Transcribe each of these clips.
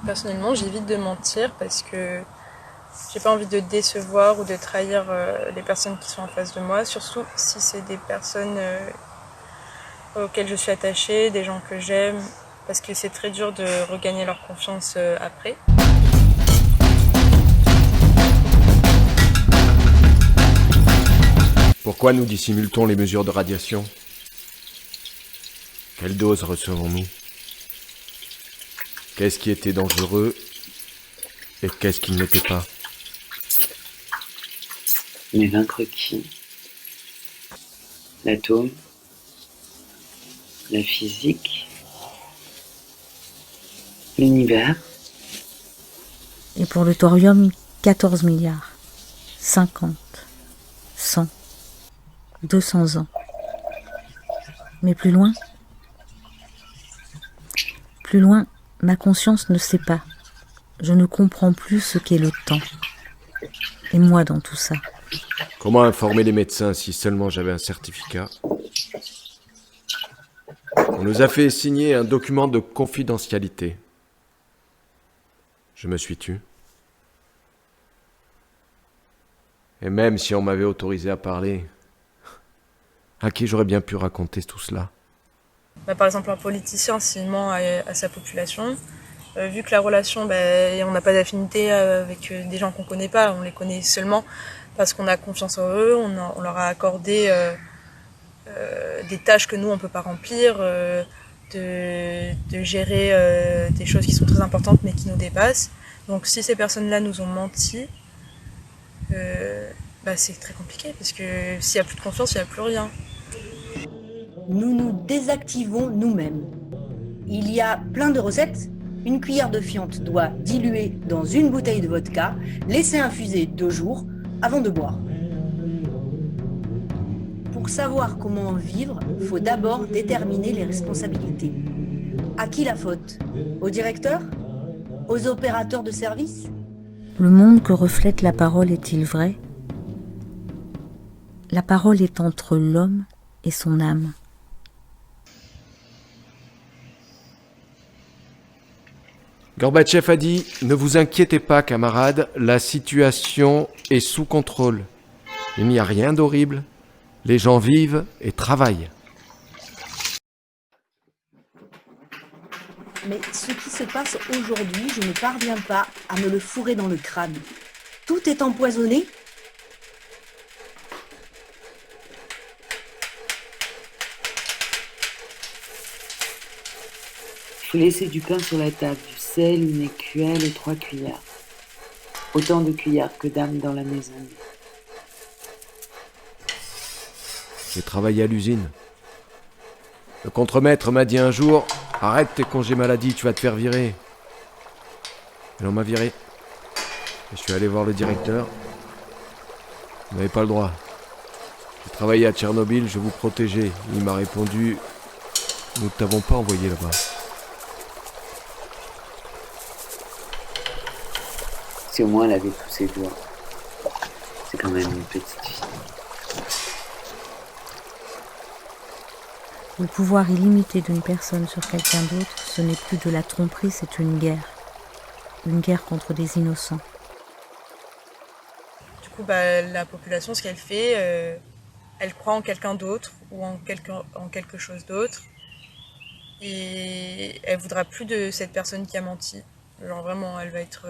Personnellement, j'évite de mentir parce que j'ai pas envie de décevoir ou de trahir les personnes qui sont en face de moi, surtout si c'est des personnes auxquelles je suis attachée, des gens que j'aime, parce que c'est très dur de regagner leur confiance après. Pourquoi nous dissimule-t-on les mesures de radiation? Quelle dose recevons-nous? Qu'est-ce qui était dangereux et qu'est-ce qui ne l'était pas? Mais vaincre qui? L'atome? La physique? L'univers? Et pour le thorium, 14 milliards, 50, 100, 200 ans. Mais plus loin, ma conscience ne sait pas. Je ne comprends plus ce qu'est le temps. Et moi dans tout ça. Comment informer les médecins si seulement j'avais un certificat? On nous a fait signer un document de confidentialité. Je me suis tu. Et même si on m'avait autorisé à parler, à qui j'aurais bien pu raconter tout cela? Par exemple, un politicien, s'il ment à sa population, vu que la relation, on n'a pas d'affinité avec des gens qu'on connaît pas, on les connaît seulement parce qu'on a confiance en eux, on leur a accordé des tâches que nous on peut pas remplir, de gérer des choses qui sont très importantes mais qui nous dépassent. Donc si ces personnes-là nous ont menti, c'est très compliqué parce que s'il n'y a plus de confiance, il n'y a plus rien. Nous nous désactivons nous-mêmes. Il y a plein de recettes. Une cuillère de fiente doit diluer dans une bouteille de vodka, laisser infuser 2 jours avant de boire. Pour savoir comment vivre, il faut d'abord déterminer les responsabilités. À qui la faute? Au directeur? Aux opérateurs de service? Le monde que reflète la parole est-il vrai? La parole est entre l'homme et son âme. Gorbatchev a dit « Ne vous inquiétez pas, camarades, la situation est sous contrôle. Il n'y a rien d'horrible. Les gens vivent et travaillent. » Mais ce qui se passe aujourd'hui, je ne parviens pas à me le fourrer dans le crâne. Tout est empoisonné. Il faut laisser du pain sur la table, du sel, une écuelle et 3 cuillères. Autant de cuillères que d'âmes dans la maison. J'ai travaillé à l'usine. Le contremaître m'a dit un jour « Arrête tes congés maladie, tu vas te faire virer. » Et l'on m'a viré. Et je suis allé voir le directeur. Vous n'avez pas le droit. J'ai travaillé à Tchernobyl, je vous protégeais. Il m'a répondu « Nous ne t'avons pas envoyé là-bas. » Si au moins elle avait tous ses doigts. C'est quand même une petite fille. Le pouvoir illimité d'une personne sur quelqu'un d'autre, ce n'est plus de la tromperie, c'est une guerre. Une guerre contre des innocents. Du coup, la population, ce qu'elle fait, elle croit en quelqu'un d'autre ou en quelque chose d'autre. Et elle voudra plus de cette personne qui a menti. Genre vraiment, elle va être...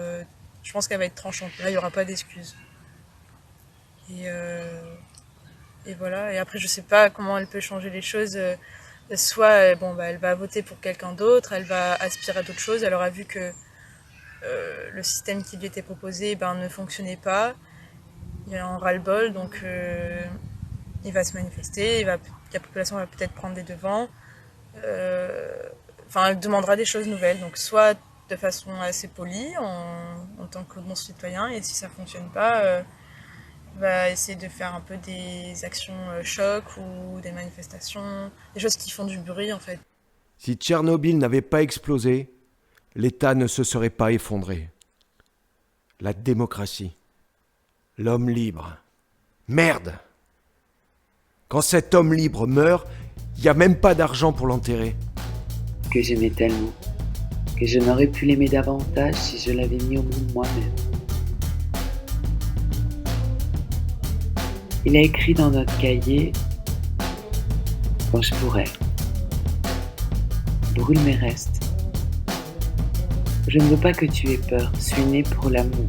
je pense qu'elle va être tranchante. Là, il n'y aura pas d'excuses. Et voilà. Et après, je sais pas comment elle peut changer les choses. Soit, elle va voter pour quelqu'un d'autre, elle va aspirer à d'autres choses. Elle aura vu que le système qui lui était proposé ne fonctionnait pas. Il y a un ras-le-bol, donc il va se manifester. La population va peut-être prendre des devants. Elle demandera des choses nouvelles. Donc soit de façon assez polie, en tant que bon citoyen, et si ça fonctionne pas, va essayer de faire un peu des actions choc ou des manifestations, des choses qui font du bruit en fait. Si Tchernobyl n'avait pas explosé, l'État ne se serait pas effondré. La démocratie. L'homme libre. Merde! Quand cet homme libre meurt, il n'y a même pas d'argent pour l'enterrer. Que j'aimais tellement. Et je n'aurais pu l'aimer davantage si je l'avais mis au monde moi-même. Il a écrit dans notre cahier « Quand je pourrai, brûle mes restes. Je ne veux pas que tu aies peur, je suis né pour l'amour. »